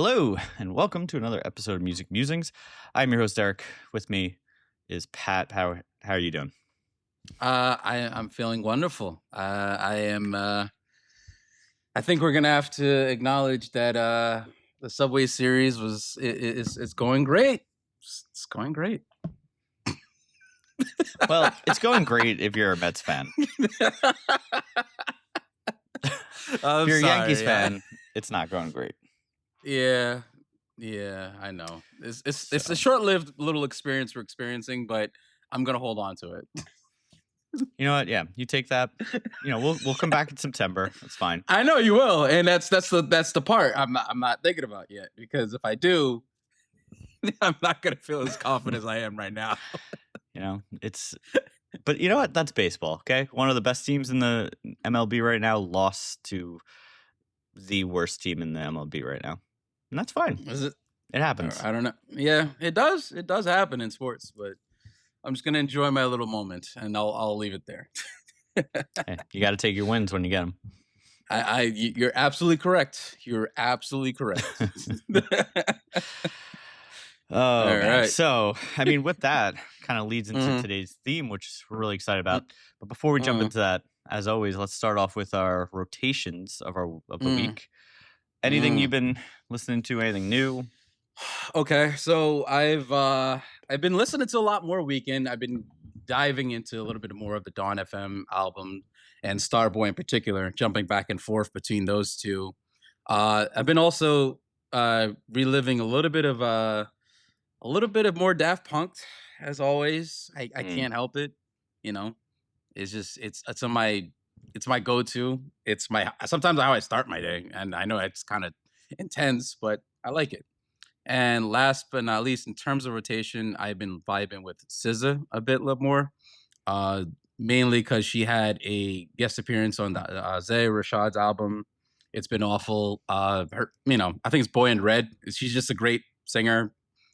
Hello, and welcome to another episode of Music Musings. I'm your host, Derek. With me is Pat. How are you doing? I'm feeling wonderful. I am. I think we're gonna have to acknowledge that the Subway series it's going great. It's going great. Well, it's going great if you're a Mets fan. If you're a Yankees fan, it's not going great. Yeah, I know. It's a short-lived little experience we're experiencing, but I'm gonna hold on to it. You know what? Yeah, you take that. We'll come back in September. That's fine. I know you will, and that's the part I'm not thinking about yet, because if I do, I'm not gonna feel as confident as I am right now. But you know what? That's baseball. Okay, one of the best teams in the MLB right now lost to the worst team in the MLB right now, and that's fine. Is it? It happens. I don't know. Yeah, it does. It does happen in sports, but I'm just gonna enjoy my little moment, and I'll leave it there. Hey, you got to take your wins when you get them. You're absolutely correct. You're absolutely correct. All right. So, with that, kind of leads into today's theme, which we're really excited about. But before we jump into that, as always, let's start off with our rotations of the week. Anything you've been listening to? Anything new? Okay, so I've been listening to a lot more Weekend. I've been diving into a little bit more of the Dawn FM album and Starboy in particular, jumping back and forth between those two. I've been also reliving a little bit of more Daft Punk, as always. I can't help it. It's just it's my go-to. It's sometimes how I start my day, and I know it's kind of intense, but I like it. And last but not least, in terms of rotation, I've been vibing with SZA a bit more, mainly because she had a guest appearance on the Zay Rashad's album. It's been awful. I think it's Boy in Red. She's just a great singer,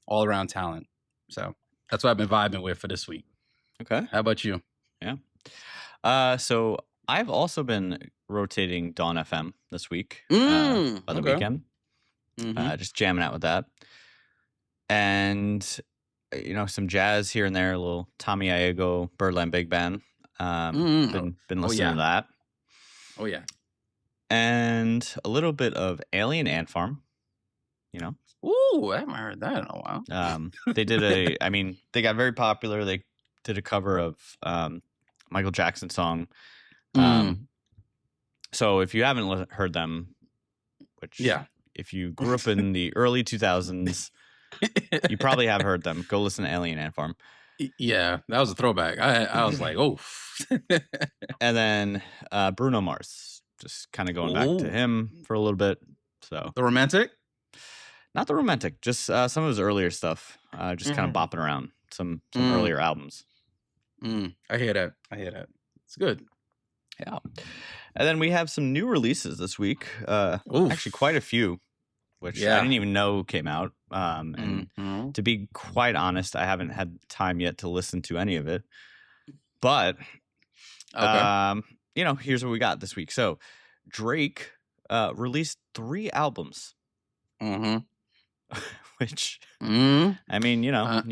all around talent. So that's what I've been vibing with for this week. Okay. How about you? Yeah. So I've also been rotating Dawn FM this week by the weekend. Just jamming out with that. And, some jazz here and there, a little Tommy Iego, Birdland Big Band. Been listening to that. Oh, yeah. And a little bit of Alien Ant Farm, Ooh, I haven't heard that in a while. They did they got very popular. They did a cover of Michael Jackson's song. So if you haven't heard them, which if you grew up in the early 2000s, you probably have heard them. Go listen to Alien Ant Farm. Yeah, that was a throwback. I was like, oh. And then Bruno Mars, just kind of going back to him for a little bit. So the romantic? Not the romantic, just some of his earlier stuff. Just kind of bopping around some earlier albums. I hear that. It's good. Yeah. And then we have some new releases this week. Actually, quite a few, which I didn't even know came out. And to be quite honest, I haven't had time yet to listen to any of it. But, here's what we got this week. So, Drake released 3 albums. Which, if you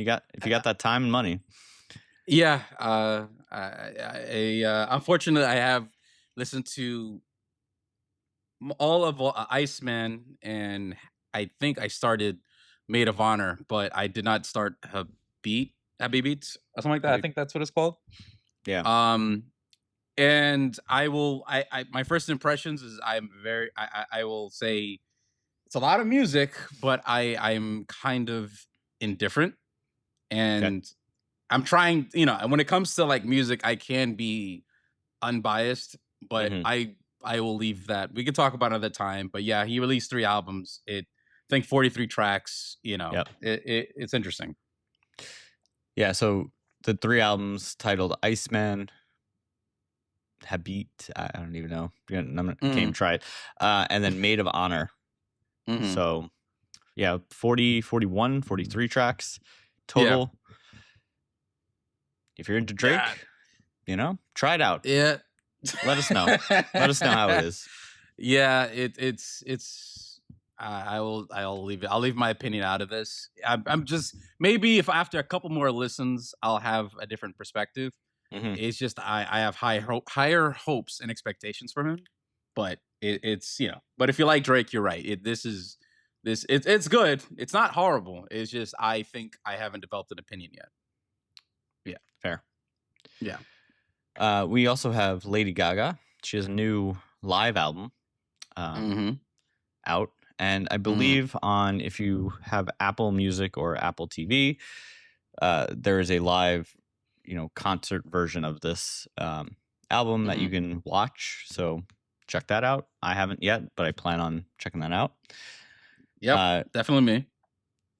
got that time and money. Yeah. Unfortunately, I have listened to all of Iceman, and I think I started Maid of Honor, but I did not start Happy Beats or something like that. I think that's what it's called. Yeah. And I will. My first impressions is I will say it's a lot of music, but I'm kind of indifferent, and I'm trying. When it comes to like music, I can be unbiased, but I will leave that. We could talk about it another time. But yeah, he released 3 albums. I think 43 tracks. It's interesting. Yeah. So the 3 albums titled Iceman, Habit, I don't even know. Can't even try it. And then Maid of Honor. So yeah, 40, 41, 43 tracks total. Yeah. If you're into Drake, try it out. Yeah. Let us know. Let us know how it is. Yeah, it's I'll leave it. I'll leave my opinion out of this. I'm just, maybe if after a couple more listens, I'll have a different perspective. Mm-hmm. It's just I have higher hopes and expectations from him. But it's But if you like Drake, you're right. It's good. It's not horrible. It's just I think I haven't developed an opinion yet. Yeah, fair. Yeah. We also have Lady Gaga. She has a new live album out, and I believe on, if you have Apple Music or Apple TV, there is a live, concert version of this album that you can watch. So check that out. I haven't yet, but I plan on checking that out. Yep, definitely me.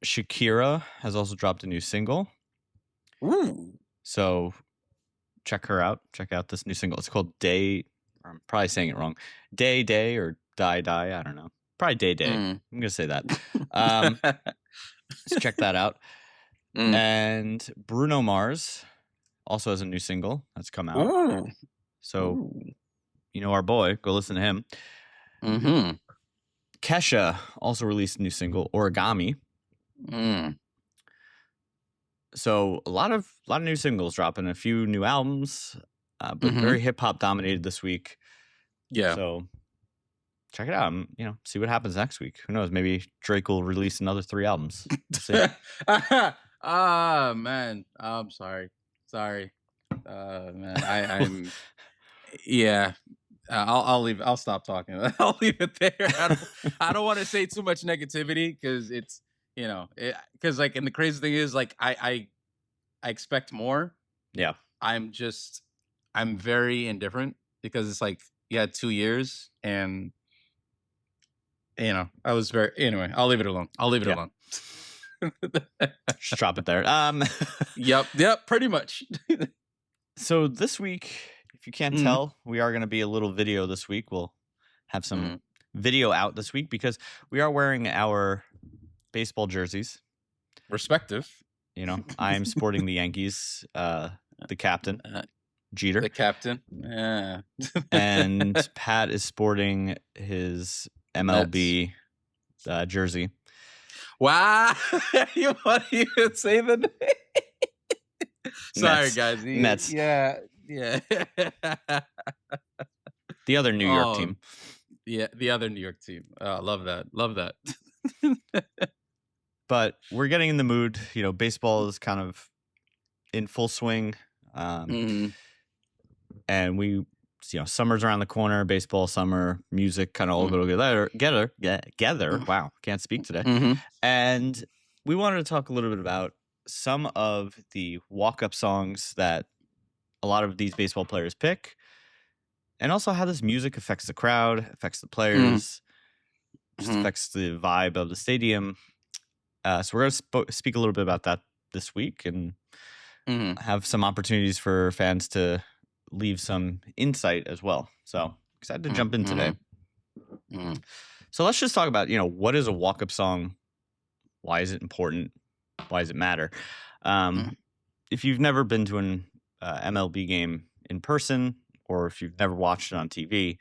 Shakira has also dropped a new single. Ooh. So check her out. Check out this new single. It's called Day. I'm probably saying it wrong. Day or Die. I don't know. Probably Day. I'm gonna say that. So check that out. And Bruno Mars also has a new single that's come out. Oh. So our boy, go listen to him. Kesha also released a new single, Origami. So a lot of new singles dropping, a few new albums, but very hip hop dominated this week. Yeah. So check it out. See what happens next week. Who knows? Maybe Drake will release another 3 albums. Man, I'm sorry. Man, I'm. Yeah. I'll leave. I'll stop talking. I'll leave it there. I don't want to say too much negativity because it's. Because and the crazy thing is I expect more. Yeah. I'm very indifferent because it's 2 years and I was anyway, I'll leave it alone. alone. Just drop it there. Yep, pretty much. So this week, if you can't tell, we are going to be a little video this week. We'll have some video out this week because we are wearing our baseball jerseys. Respective. I am sporting the Yankees, the captain, Jeter. The captain. Yeah. And Pat is sporting his MLB jersey. Wow. You want to even say the name? Sorry, guys. Mets. Yeah. The other New York team. Yeah, the other New York team. Love that. But we're getting in the mood. Baseball is kind of in full swing. And we, summer's around the corner, baseball, summer, music, kind of all go together. Wow, can't speak today. And we wanted to talk a little bit about some of the walk-up songs that a lot of these baseball players pick, and also how this music affects the crowd, affects the players, just affects the vibe of the stadium. So we're going to speak a little bit about that this week and have some opportunities for fans to leave some insight as well. So excited to jump in today. So let's just talk about, what is a walk-up song? Why is it important? Why does it matter? If you've never been to an MLB game in person, or if you've never watched it on TV,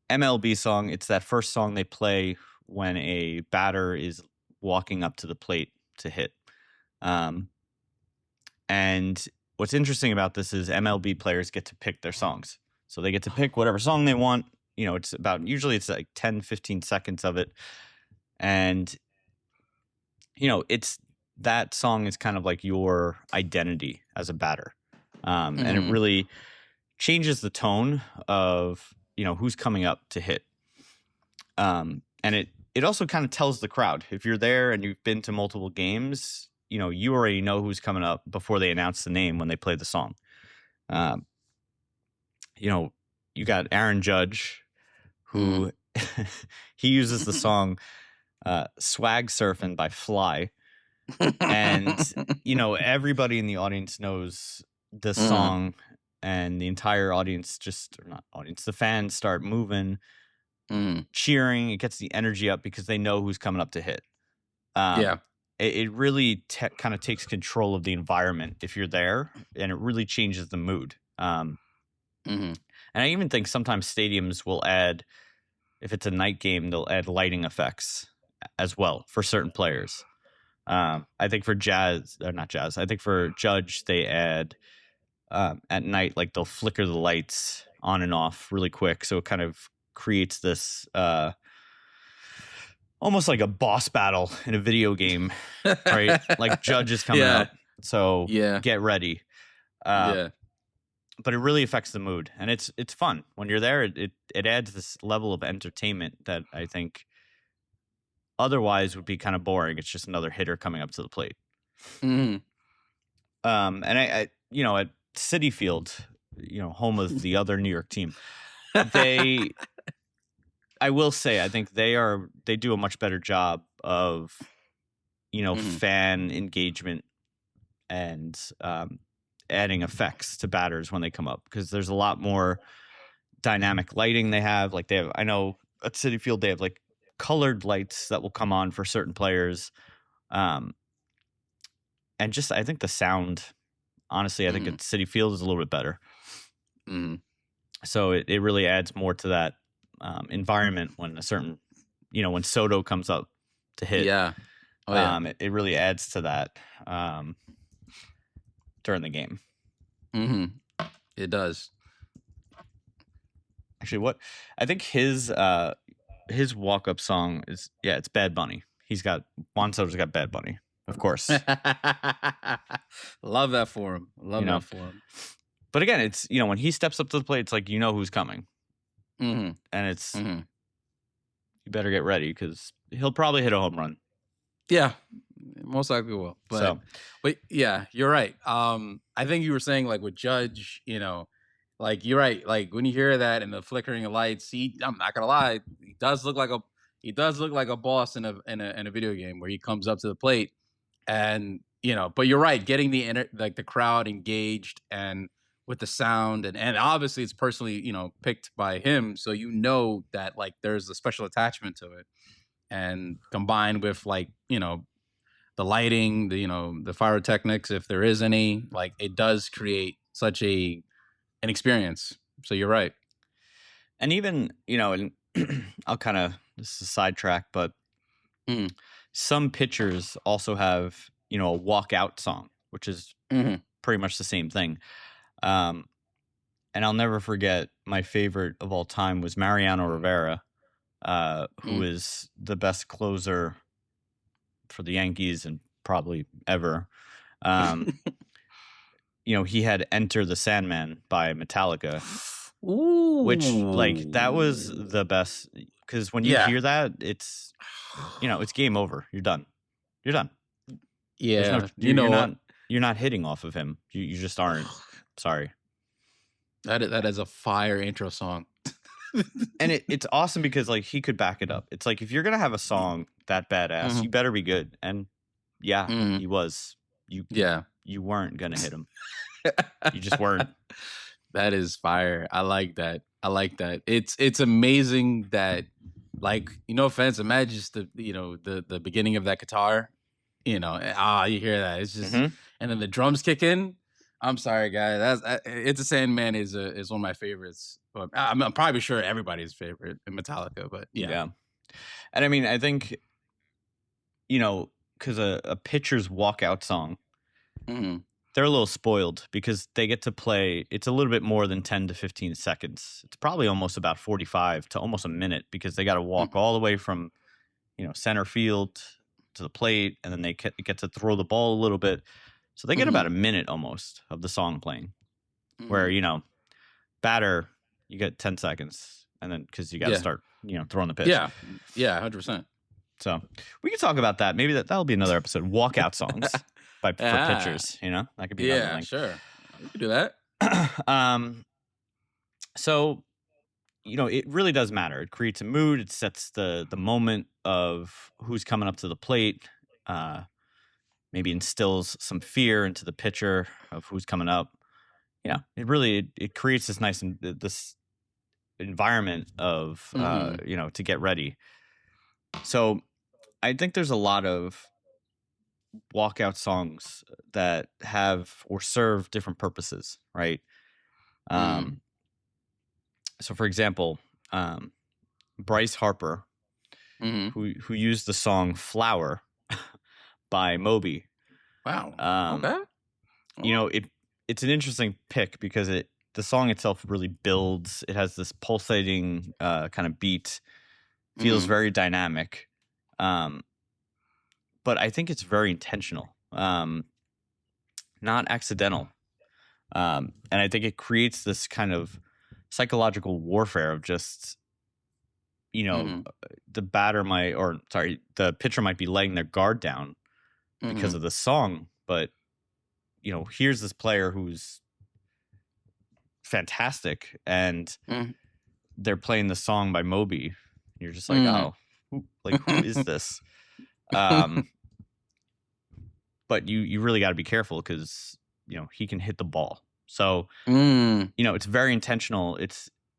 MLB song, it's that first song they play when a batter is walking up to the plate to hit. And what's interesting about this is MLB players get to pick their songs. So they get to pick whatever song they want. It's usually it's like 10, 15 seconds of it. And, that song is kind of like your identity as a batter. And it really changes the tone of, who's coming up to hit. And it also kind of tells the crowd, if you're there and you've been to multiple games, you already know who's coming up before they announce the name when they play the song. You got Aaron Judge, who he uses the song Swag Surfing by Fly. And, everybody in the audience knows this song, and the entire audience the fans start moving, cheering. It gets the energy up because they know who's coming up to hit. It really kind of takes control of the environment if you're there, and it really changes the mood. And I even think sometimes stadiums will add, if it's a night game, they'll add lighting effects as well for certain players. I think for I think for Judge, they add at night, like they'll flicker the lights on and off really quick. So it kind of creates this almost like a boss battle in a video game, right? Like Judge is coming up. So get ready. But it really affects the mood, and it's fun when you're there. It adds this level of entertainment that I think otherwise would be kind of boring. It's just another hitter coming up to the plate. Mm-hmm. And I at Citi Field, home of the other New York team, I will say, I think they do a much better job of, fan engagement and adding effects to batters when they come up, because there's a lot more dynamic lighting they have. Like I know at Citi Field, they have like colored lights that will come on for certain players. And just, I think the sound, honestly, I think at Citi Field is a little bit better. So it really adds more to that environment when when Soto comes up to hit. It really adds to that during the game. It does. Actually, I think his walk-up song is, it's Bad Bunny. Juan Soto's got Bad Bunny, of course. Love that for him. That for him. But again, it's, when he steps up to the plate, it's like, who's coming. And it's, you better get ready, because he'll probably hit a home run. Yeah, most likely will. But yeah, you're right. I think you were saying, like, with Judge, like, you're right. Like, when you hear that and the flickering of lights, I'm not gonna lie, he does look like a boss in a video game where he comes up to the plate, and But you're right, getting the crowd engaged and with the sound, and obviously it's personally picked by him, so that, like, there's a special attachment to it, and combined with, like, the lighting, the pyrotechnics, if there is any, like, it does create such an experience. So you're right. And even, and I'll kind of, this is a sidetrack, but some pitchers also have, a walkout song, which is pretty much the same thing. And I'll never forget, my favorite of all time was Mariano Rivera, who is the best closer for the Yankees and probably ever. He had Enter the Sandman by Metallica. Ooh. Which, like, that was the best, because when you hear that, it's, it's game over. You're done. Yeah. You're not hitting off of him. You just aren't. Sorry. That is a fire intro song. And it's awesome because, like, he could back it up. It's like, if you're going to have a song that badass, you better be good. And he was. You weren't going to hit him. You just weren't. That is fire. I like that. It's amazing that, like, no offense, imagine just the beginning of that guitar, you hear that. It's just, and then the drums kick in. I'm sorry, guys. It's a Sandman is one of my favorites. But I'm probably sure everybody's favorite in Metallica, but yeah. And I mean, I think, because a pitcher's walkout song, they're a little spoiled because they get to play. It's a little bit more than 10 to 15 seconds. It's probably almost about 45 to almost a minute, because they got to walk all the way from, center field to the plate, and then they get to throw the ball a little bit. So they get about a minute almost of the song playing, where, batter, you get 10 seconds, and then because you got to start, throwing the pitch. Yeah, 100%. So we can talk about that. Maybe that'll be another episode. Walkout songs for pitchers. That could be another thing. Sure, we could do that. So, it really does matter. It creates a mood. It sets the moment of who's coming up to the plate. Maybe instills some fear into the pitcher of who's coming up. It creates this nice this environment of to get ready. So I think there's a lot of walkout songs that have or serve different purposes, right? So for example, Bryce Harper who used the song "Flower" by Moby. Wow. Okay. You know, it's an interesting pick because the song itself really builds. It has this pulsating kind of beat, feels very dynamic, but I think it's very intentional, not accidental, and I think it creates this kind of psychological warfare of just, you know, the pitcher might be letting their guard down because of the song, but you know, here's this player who's fantastic, and they're playing the song by Moby. You're just like, oh, who is this? But you really got to be careful because, you know, he can hit the ball. So, you know, it's very intentional.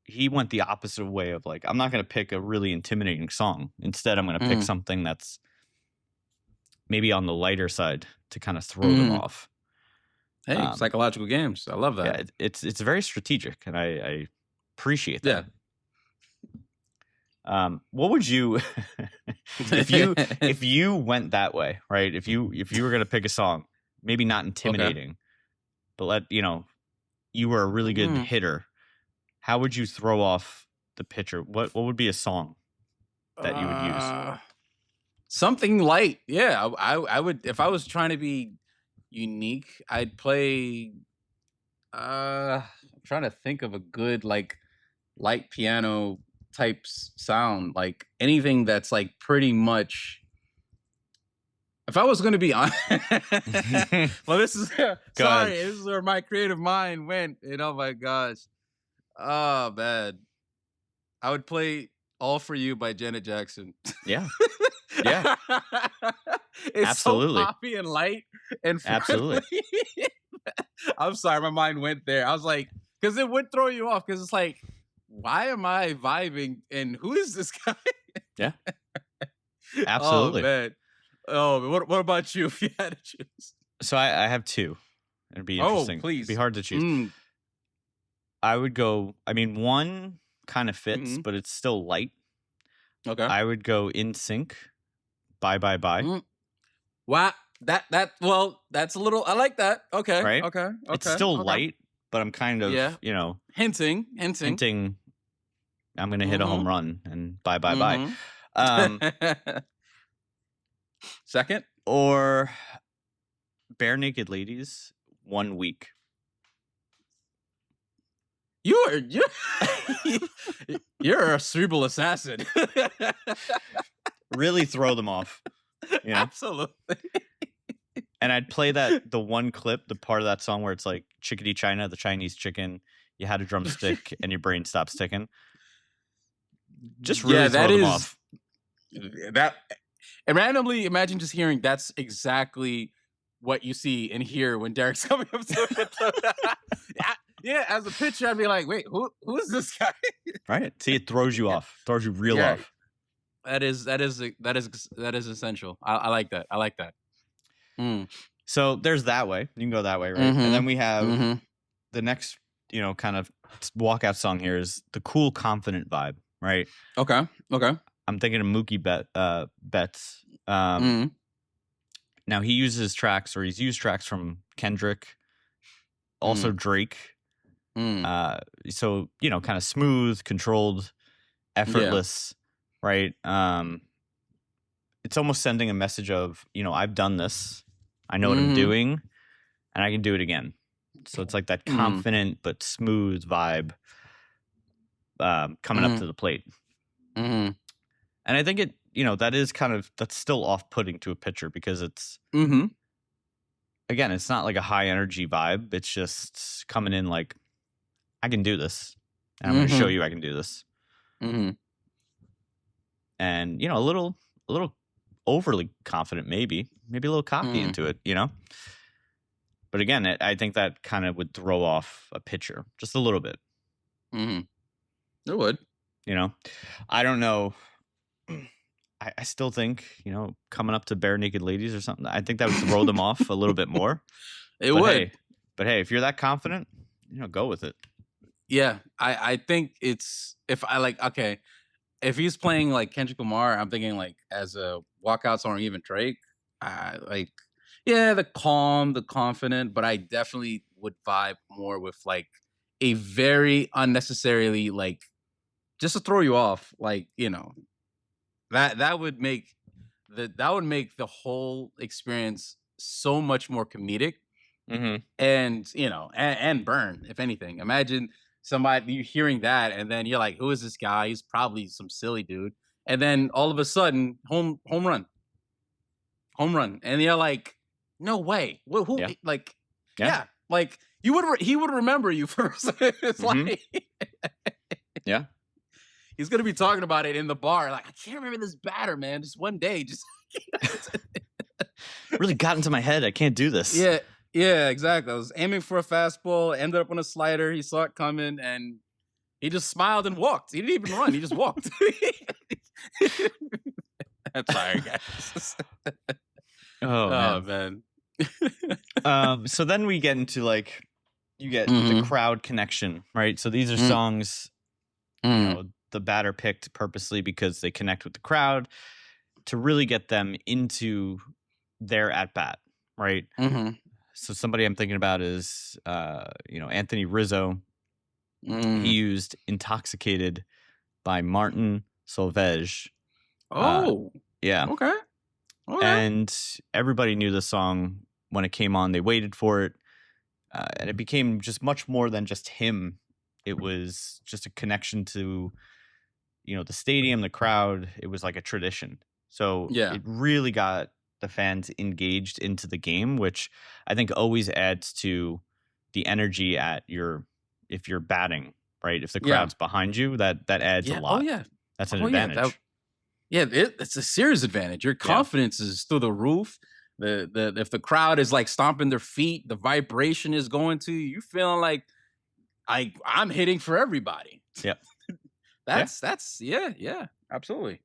He went the opposite way of like, I'm not going to pick a really intimidating song. Instead, I'm going to pick something that's maybe on the lighter side to kind of throw them off. Hey, psychological games. I love that. Yeah, it's very strategic, and I appreciate that. Yeah. What would you if you went that way, right? If you were gonna pick a song, maybe not intimidating, but you were a really good hitter, how would you throw off the pitcher? What would be a song that you would use? Something light. Yeah, I would, if I was trying to be unique, I'd play I'm trying to think of a good like light piano type sound, like anything that's like pretty much, if I was going to be on well, this is this is where my creative mind went, and oh my gosh, oh man, I would play All For You by Janet Jackson. Yeah. It's absolutely so poppy and light and friendly. Absolutely. I'm sorry, my mind went there. I was like, because it would throw you off, because it's like, why am I vibing and who is this guy? Yeah, absolutely. Oh man. Oh, what about you if you had to choose? So I have two. It'd be interesting. Please. It'd be hard to choose. I would go, I mean, one kind of fits, but it's still light. Okay. I would go In Sync. Bye Bye Bye. Wow. Well, that's a little, I like that. Okay. Right? Okay. It's still light, but I'm kind of, hinting. I'm going to hit a home run and bye bye bye. Second? Or Bare Naked Ladies, 1 Week. You're a cerebral assassin. Really throw them off. You know? Absolutely. And I'd play the one clip, the part of that song where it's like Chickadee China, the Chinese chicken. You had a drumstick and your brain stops ticking. Just really throw them off. That, and randomly imagine just hearing that's exactly what you see and hear when Derek's coming up to it. Yeah, as a pitcher, I'd be like, wait, who is this guy? Right. See, it throws you off. Throws you real off. That is essential. I like that. I like that. So there's that way. You can go that way, right? And then we have the next, kind of walkout song here is the cool, confident vibe, right? Okay. I'm thinking of Mookie Betts. Now he's used tracks from Kendrick, also Drake. So, kind of smooth, controlled, effortless, right? It's almost sending a message of, I've done this. I know what I'm doing, and I can do it again. So it's like that confident but smooth vibe coming up to the plate. And I think it, that is that's still off-putting to a pitcher because it's, again, it's not like a high energy vibe. It's just coming in like, I can do this, and I'm going to show you I can do this. And, a little overly confident, maybe a little cocky into it, But again, I think that kind of would throw off a pitcher just a little bit. It would. I don't know. I still think, coming up to Bare Naked Ladies or something, I think that would throw them off a little bit more. It would. But hey, if you're that confident, go with it. Yeah, I think it's, if I like, okay, if he's playing like Kendrick Lamar, I'm thinking like as a walkout song, or even Drake. Like, yeah, the calm, the confident, but I definitely would vibe more with like a very unnecessarily like just to throw you off, like that would make the whole experience so much more comedic. And and burn, if anything. Imagine somebody you hearing that, and then you're like, "Who is this guy? He's probably some silly dude." And then all of a sudden, home run, and you're like, "No way! Who? Yeah. Like, Yeah. like he would remember you first. It's like, yeah, he's gonna be talking about it in the bar. Like, I can't remember this batter, man. Just one day, just really got into my head. I can't do this. Yeah. Yeah, exactly. I was aiming for a fastball, ended up on a slider. He saw it coming, and he just smiled and walked. He didn't even run. He just walked. I'm sorry, guys. Oh man. So then we get into like, you get the crowd connection, right? So these are songs, the batter picked purposely because they connect with the crowd to really get them into their at bat, right? So somebody I'm thinking about is, Anthony Rizzo. He used "Intoxicated" by Martin Solveig. Yeah. Okay. And everybody knew the song when it came on. They waited for it. And it became just much more than just him. It was just a connection to, the stadium, the crowd. It was like a tradition. So it really got the fans engaged into the game, which I think always adds to the energy if you're batting, right? If the crowd's behind you, that adds a lot. Oh yeah. That's an advantage. It's a serious advantage. Your confidence is through the roof. If the crowd is like stomping their feet, the vibration is going to you. Feeling like I'm hitting for everybody. Yep. That's absolutely.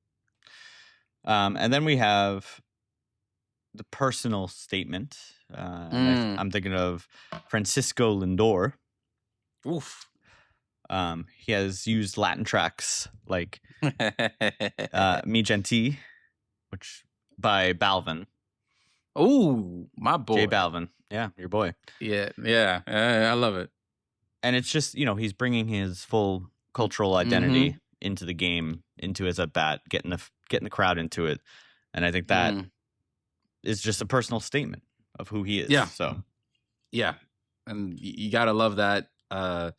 And then we have the personal statement. I'm thinking of Francisco Lindor. Oof. He has used Latin tracks like Mi Gente, which by Balvin. Oh, my boy. J Balvin. Yeah, your boy. Yeah. I love it. And it's just, he's bringing his full cultural identity into the game, into his at bat, getting the crowd into it. And I think that is just a personal statement of who he is. Yeah. So, yeah. And you got to love that. I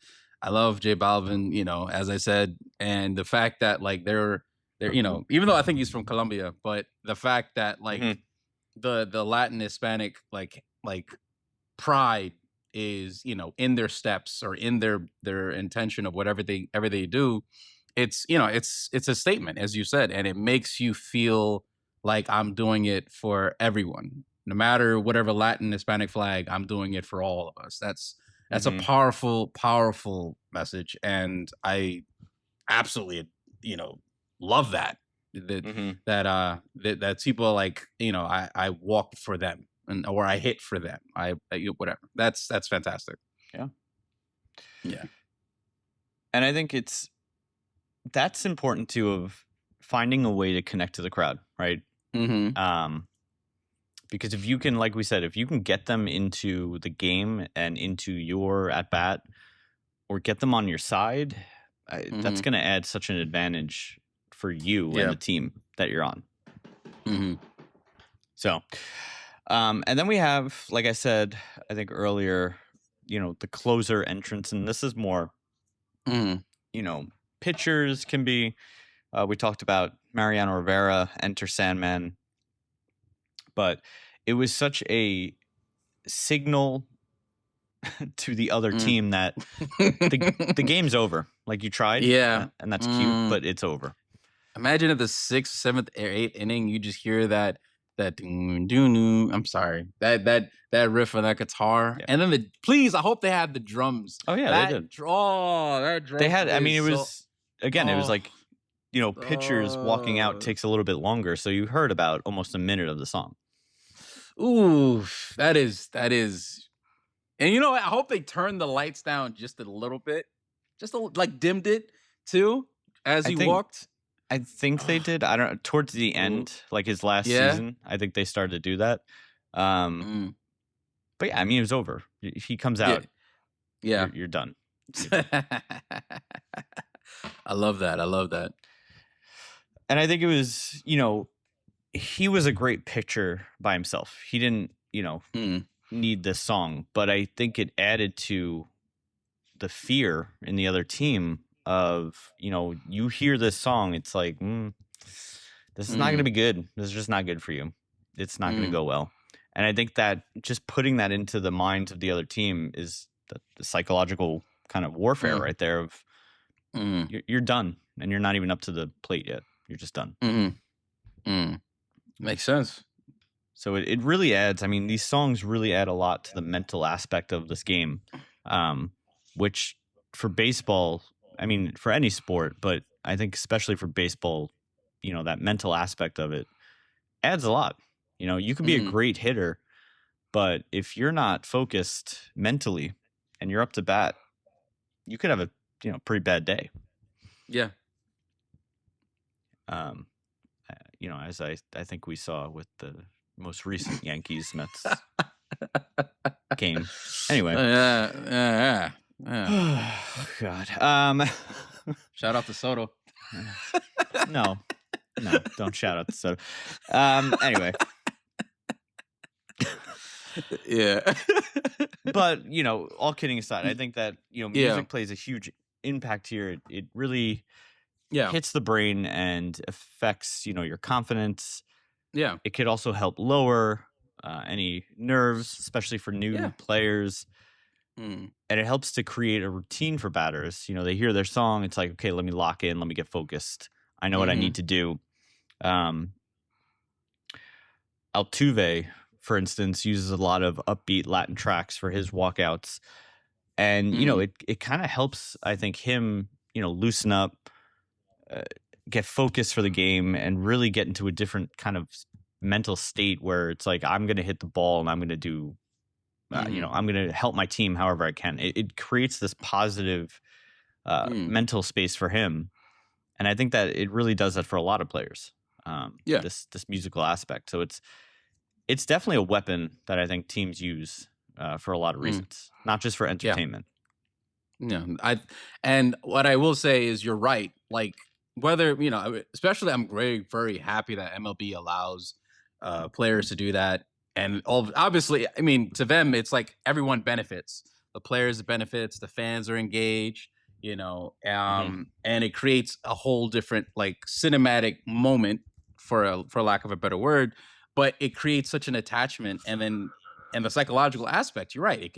love J Balvin, as I said, and the fact that like they're even though I think he's from Colombia, but the fact that like the Latin Hispanic like pride is in their steps or in their intention of whatever they do, it's it's a statement, as you said, and it makes you feel like I'm doing it for everyone, no matter whatever Latin Hispanic flag. I'm doing it for all of us. That's a powerful message, and I absolutely love that that people are like I walk for them or I hit for them. I whatever. That's fantastic. Yeah. And I think that's important too, of finding a way to connect to the crowd, right? Because if you can, like we said, if you can get them into the game and into your at bat, or get them on your side, that's going to add such an advantage for you and the team that you're on. So, and then we have, like I said, I think earlier, the closer entrance, and this is more, pitchers can be. We talked about Mariano Rivera, Enter Sandman. But it was such a signal to the other team that the game's over. Like, you tried, and that's cute, but it's over. Imagine at the 6th, 7th, or 8th inning, you just hear that I'm sorry, that riff on that guitar, and then I hope they had the drums. Oh yeah, they did. That drum. They had. I mean, it was it was like pitchers walking out takes a little bit longer, so you heard about almost a minute of the song. Ooh, that is, and I hope they turned the lights down just a little bit, like dimmed it too as he walked. I think they did. I don't. Towards the end, like his last season, I think they started to do that. But yeah, I mean, it was over. If he comes out, you're done. I love that. I love that. And I think it was, he was a great pitcher by himself. He didn't, need this song, but I think it added to the fear in the other team of, you hear this song, it's like, this is not going to be good. This is just not good for you. It's not going to go well. And I think that just putting that into the minds of the other team is the psychological kind of warfare right there of you're done and you're not even up to the plate yet. You're just done. Makes sense. So it really adds, I mean, these songs really add a lot to the mental aspect of this game, which for baseball, I mean, for any sport, but I think especially for baseball, that mental aspect of it adds a lot. You can be a great hitter, but if you're not focused mentally and you're up to bat, you could have a pretty bad day. Yeah. As I think we saw with the most recent Yankees Mets game. Anyway. Yeah. Oh, God. Shout out to Soto. No, don't shout out to Soto. Anyway. Yeah. But, all kidding aside, I think that, music plays a huge impact here. It really hits the brain and affects, your confidence. Yeah. It could also help lower any nerves, especially for new players. And it helps to create a routine for batters. They hear their song. It's like, okay, let me lock in. Let me get focused. I know what I need to do. Altuve, for instance, uses a lot of upbeat Latin tracks for his walkouts. And, it kind of helps, I think, him, loosen up, get focused for the game, and really get into a different kind of mental state where it's like, I'm going to hit the ball and I'm going to do, I'm going to help my team however I can. It creates this positive mental space for him. And I think that it really does that for a lot of players. This musical aspect. So it's definitely a weapon that I think teams use for a lot of reasons, not just for entertainment. Yeah. And what I will say is you're right. Like whether, especially I'm very, very happy that MLB allows players to do that. And obviously, I mean, to them, it's like everyone benefits. The players benefits, the fans are engaged, and it creates a whole different like cinematic moment for lack of a better word, but it creates such an attachment. And the psychological aspect, you're right.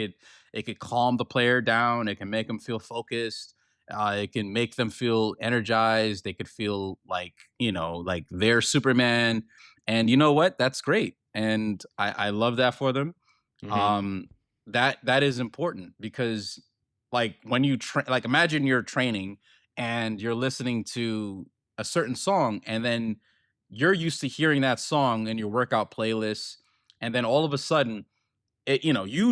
It could calm the player down. It can make them feel focused. It can make them feel energized. They could feel like, like they're Superman. And you know what? That's great. And I love that for them. That is important because like when you like imagine you're training and you're listening to a certain song and then you're used to hearing that song in your workout playlist. And then all of a sudden it, you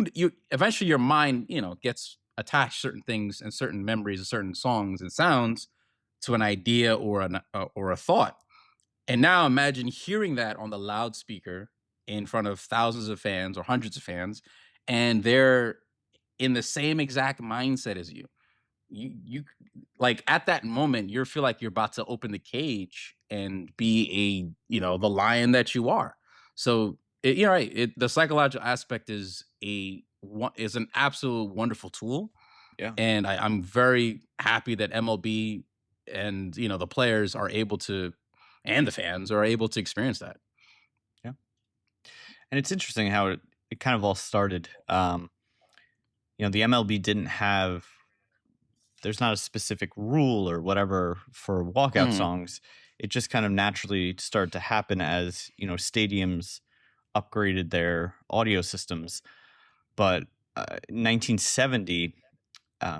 eventually your mind, gets attached certain things and certain memories of certain songs and sounds to an idea or a thought. And now imagine hearing that on the loudspeaker in front of thousands of fans or hundreds of fans, and they're in the same exact mindset as you. You like at that moment, you feel like you're about to open the cage and be the lion that you are. So you're right. The psychological aspect is an absolute wonderful tool. Yeah. And I'm very happy that MLB and the players are able to, and the fans are able to experience that. Yeah. And it's interesting how it kind of all started. The MLB didn't have, there's not a specific rule or whatever for walkout songs. It just kind of naturally started to happen as, stadiums upgraded their audio systems. But in 1970,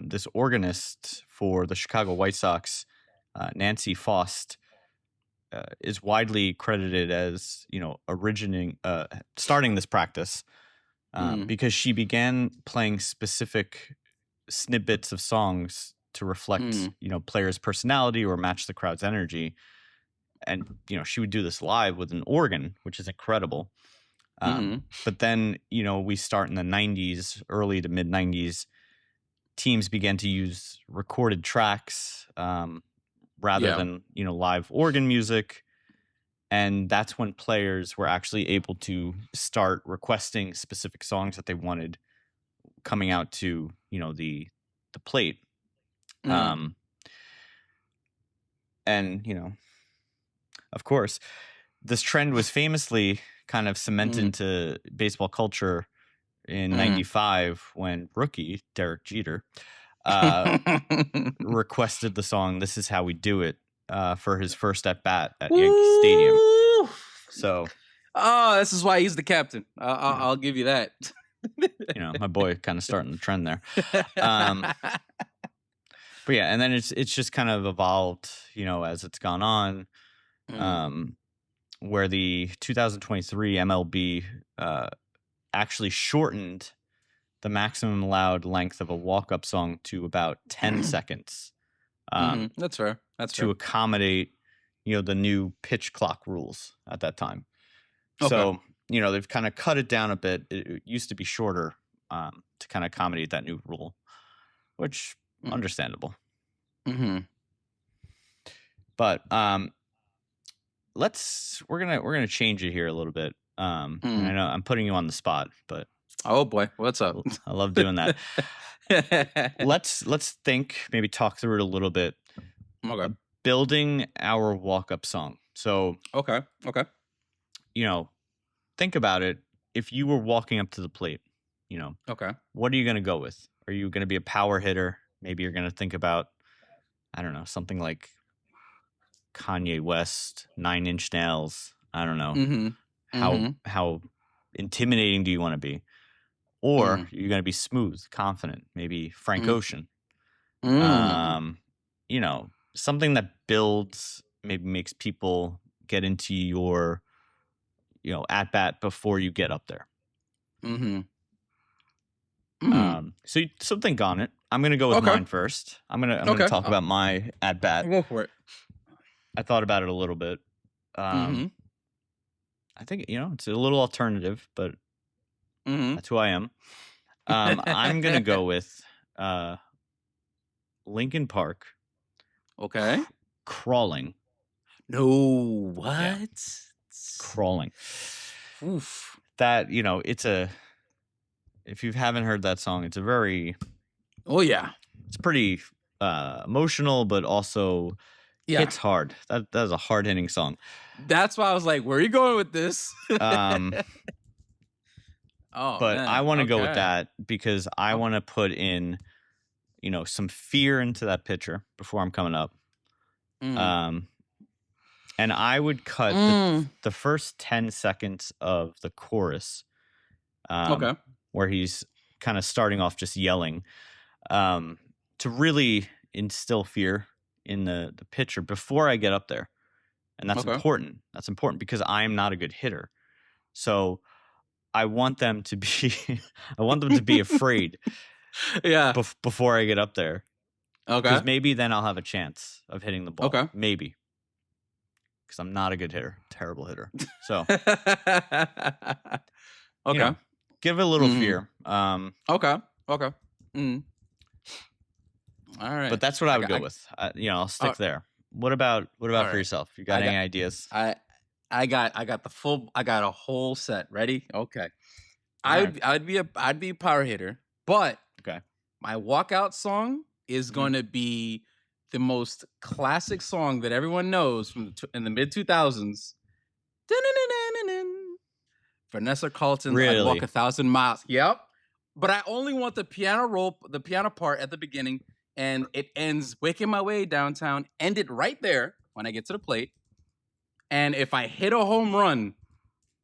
this organist for the Chicago White Sox, Nancy Faust, is widely credited as, starting this practice because she began playing specific snippets of songs to reflect, players' personality or match the crowd's energy. and she would do this live with an organ, which is incredible. But then we start in the 90s, early to mid 90s. Teams began to use recorded tracks rather than live organ music, and that's when players were actually able to start requesting specific songs that they wanted coming out to the plate. And of course, this trend was famously kind of cemented into baseball culture in 95 when rookie Derek Jeter requested the song "This Is How We Do It" for his first at bat at Yankee Stadium. So, this is why he's the captain. I'll give you that. My boy kind of starting the trend there. But yeah, and then it's just kind of evolved, as it's gone on. Where the 2023 MLB actually shortened the maximum allowed length of a walk-up song to about 10 seconds. That's fair. To accommodate, the new pitch clock rules at that time. Okay. So, they've kind of cut it down a bit. It used to be shorter to kind of accommodate that new rule, which understandable. But we're gonna change it here a little bit. I know I'm putting you on the spot, but oh boy, what's up? I love doing that. Let's maybe talk through it a little bit. Okay. Building our walk-up song. So okay. Think about it. If you were walking up to the plate, okay, what are you gonna go with? Are you gonna be a power hitter? Maybe you're gonna think about, I don't know, something like Kanye West, 9 Inch Nails. I don't know. How intimidating do you want to be? Or you're going to be smooth, confident, maybe Frank Ocean. Something that builds, maybe makes people get into your, at bat before you get up there. So think on it. I'm going to go with mine first. I'm going to talk about my at bat. Go for it. I thought about it a little bit. I think, it's a little alternative, but that's who I am. I'm going to go with Linkin Park. Okay. Crawling. No, what? Yeah. Crawling. Oof. That, if you haven't heard that song, it's a very... Oh, yeah. It's pretty emotional, but also... Yeah. It's hard. That is a hard-hitting song. That's why I was like, where are you going with this? But man. I want to go with that because I want to put in, some fear into that pitcher before I'm coming up. And I would cut the first 10 seconds of the chorus where he's kind of starting off just yelling to really instill fear in the pitcher before I get up there. And that's important. That's important because I am not a good hitter. So I want them to be afraid. Yeah. Before I get up there. Okay. Because maybe then I'll have a chance of hitting the ball. Okay. Maybe. Because I'm not a good hitter. Terrible hitter. So okay. Give it a little fear. Okay. All right. But that's what I would go with. I'll stick there. What about for yourself? You got any ideas? I got a whole set. Ready? Okay. I'd be a power hitter, but my walkout song is going to be the most classic song that everyone knows from in the mid 2000s. Vanessa Carlton's Really? "I'd Walk 1,000 Miles." Yep. But I only want the piano part at the beginning. And it ends "Waking My Way Downtown." End it right there when I get to the plate. And if I hit a home run,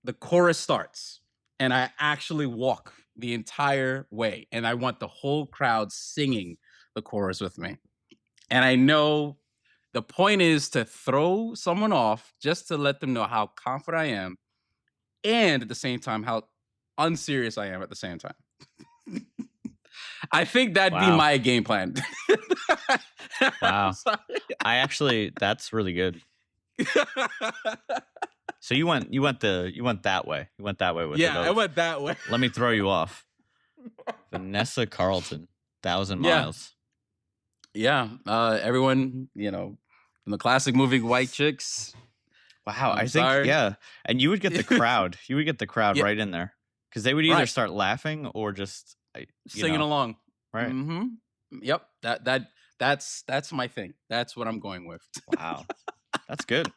the chorus starts. And I actually walk the entire way. And I want the whole crowd singing the chorus with me. And I know the point is to throw someone off just to let them know how confident I am. And at the same time, how unserious I am at the same time. I think that'd be my game plan. Wow. That's really good. So you went that way. You went that way with it. Yeah, I went that way. Let me throw you off. Vanessa Carlton, 1,000 Miles. Yeah. Everyone, from the classic movie White Chicks. Wow, I think, yeah. And you would get the crowd. You would get the crowd right in there. Because they would either start laughing or just singing along. Right. Mm-hmm. Yep. That's my thing. That's what I'm going with. Wow. That's good.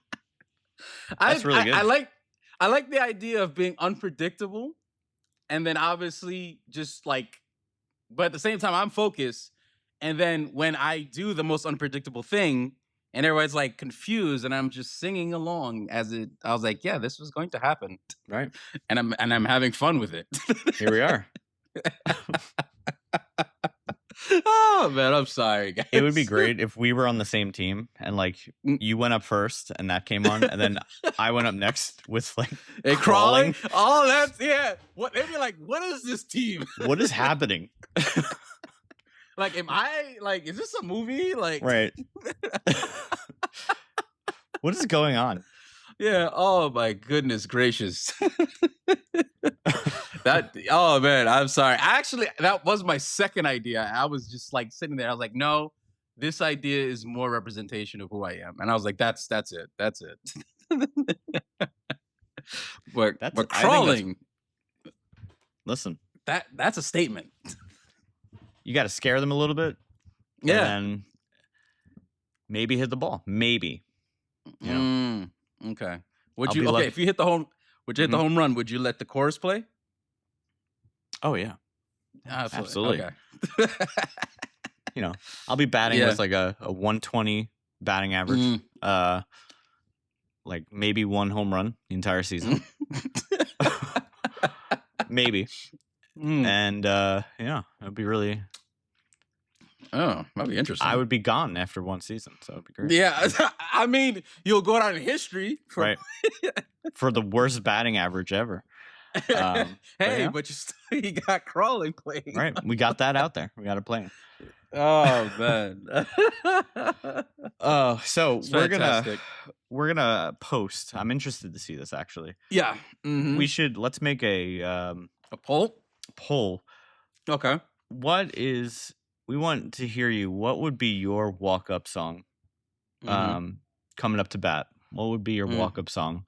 That's really good. I like the idea of being unpredictable, and then obviously just like, but at the same time I'm focused. And then when I do the most unpredictable thing, and everybody's like confused, and I'm just singing along I was like, yeah, this was going to happen, right? And I'm having fun with it. Here we are. Oh man, I'm sorry, guys. It would be great if we were on the same team and like you went up first and that came on, and then I went up next with like crawling. Oh, that's What they'd be like, what is this team? What is happening? Like, am I like? Is this a movie? Like, right? What is going on? Yeah. Oh my goodness gracious. Oh man, I'm sorry. Actually, that was my second idea. I was just like sitting there. I was like, no, this idea is more representation of who I am. And I was like, that's it. That's it. But crawling. Listen, that's a statement. You got to scare them a little bit. Yeah. And maybe hit the ball. Maybe. Okay. If you hit the home, would you hit the home run? Would you let the chorus play? Oh yeah, absolutely. Okay. I'll be batting with like a 120 batting average. Like maybe one home run the entire season. Maybe. And it'd be really. Oh, that'd be interesting. I would be gone after one season, so it'd be great. Yeah, I mean, you'll go down in history right for the worst batting average ever. But you got crawling playing. Right, we got that out there. We got it playing. Oh man. So we're gonna post. I'm interested to see this actually. Yeah. Mm-hmm. Let's make a poll. Okay. We want to hear you. What would be your walk-up song? Coming up to bat. What would be your walk-up song?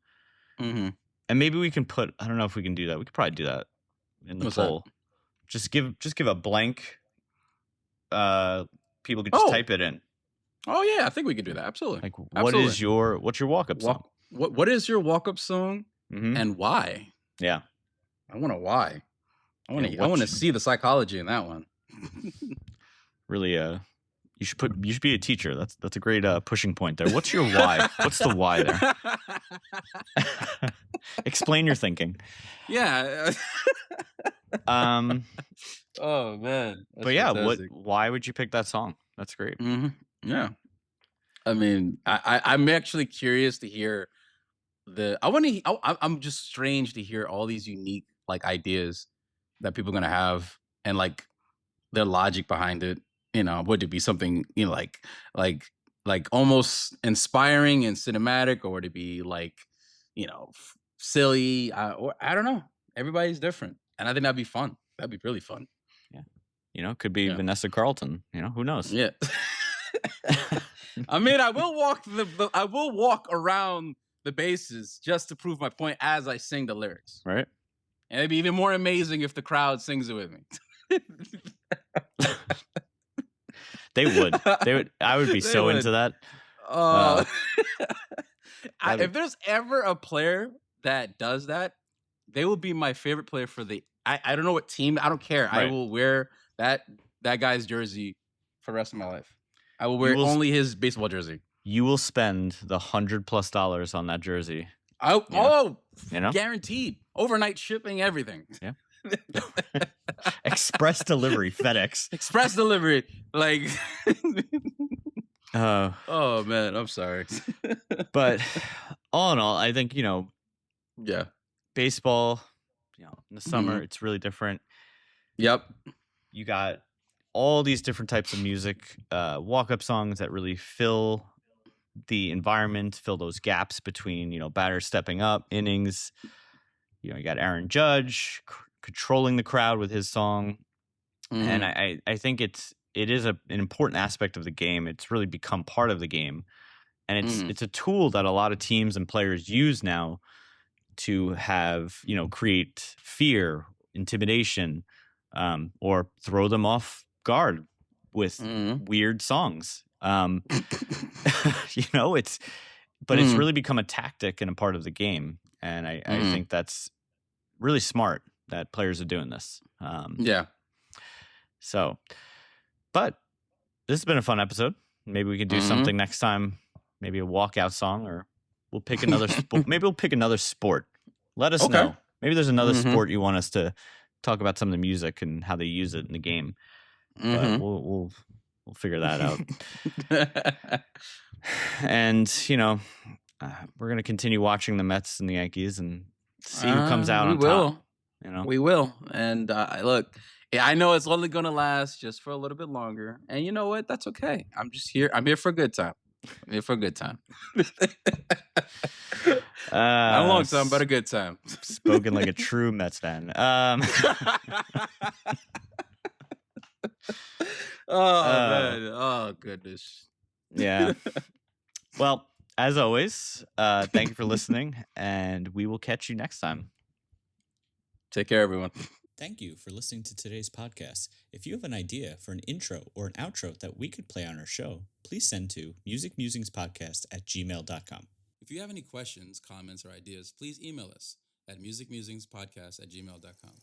Mm-hmm. And maybe we can put. I don't know if we can do that. We could probably do that in the poll. That? Just give a blank. People could just type it in. Oh yeah, I think we could do that. Absolutely. Like, what's your walk-up song? What is your walk-up song, and why? Yeah, I want to why. I want to see the psychology in that one. Really, you should be a teacher. That's a great pushing point there. What's your why? What's the why there? Explain your thinking. Yeah. Oh man. But yeah, why would you pick that song? That's great. Mm-hmm. Yeah. I mean, I'm actually curious to hear I'm just strange to hear all these unique like ideas that people are gonna have and like their logic behind it. Would it be something like almost inspiring and cinematic, or would it be like silly? Or I don't know. Everybody's different, and I think that'd be fun. That'd be really fun. Yeah, could be Vanessa Carlton. Who knows? Yeah. I mean, I will walk around the bases just to prove my point as I sing the lyrics. Right. And it'd be even more amazing if the crowd sings it with me. They would. I would be so into that. If there's ever a player that does that, they will be my favorite player for the. I don't know what team. I don't care. Right. I will wear that guy's jersey for the rest of my life. I will wear only his baseball jersey. You will spend the $100+ on that jersey. Guaranteed. Overnight shipping, everything. Yeah. Express delivery, FedEx. Express delivery, like. Oh man, I'm sorry. But all in all, I think baseball. In the summer, it's really different. Yep. You got all these different types of music, walk-up songs that really fill the environment, fill those gaps between, batters stepping up, innings. You got Aaron Judge controlling the crowd with his song. And I think it is an important aspect of the game. It's really become part of the game. And it's a tool that a lot of teams and players use now to have, create fear, intimidation, or throw them off guard with weird songs. It's really become a tactic and a part of the game. And I think that's really smart that players are doing this. So, but this has been a fun episode. Maybe we could do something next time. Maybe a walkout song, or we'll pick another. Maybe we'll pick another sport. Let us know. Maybe there's another sport you want us to talk about, some of the music and how they use it in the game. But we'll figure that out. And we're gonna continue watching the Mets and the Yankees and see who comes out on top. We will. And look, I know it's only gonna last just for a little bit longer. And you know what? That's okay. I'm just here. I'm here for a good time. Not a long time, but a good time. Spoken like a true Mets fan. Man. Oh, goodness. Yeah. Well, as always, thank you for listening, and we will catch you next time. Take care, everyone. Thank you for listening to today's podcast. If you have an idea for an intro or an outro that we could play on our show, please send to musicmusingspodcast@gmail.com. If you have any questions, comments, or ideas, please email us at musicmusingspodcast@gmail.com.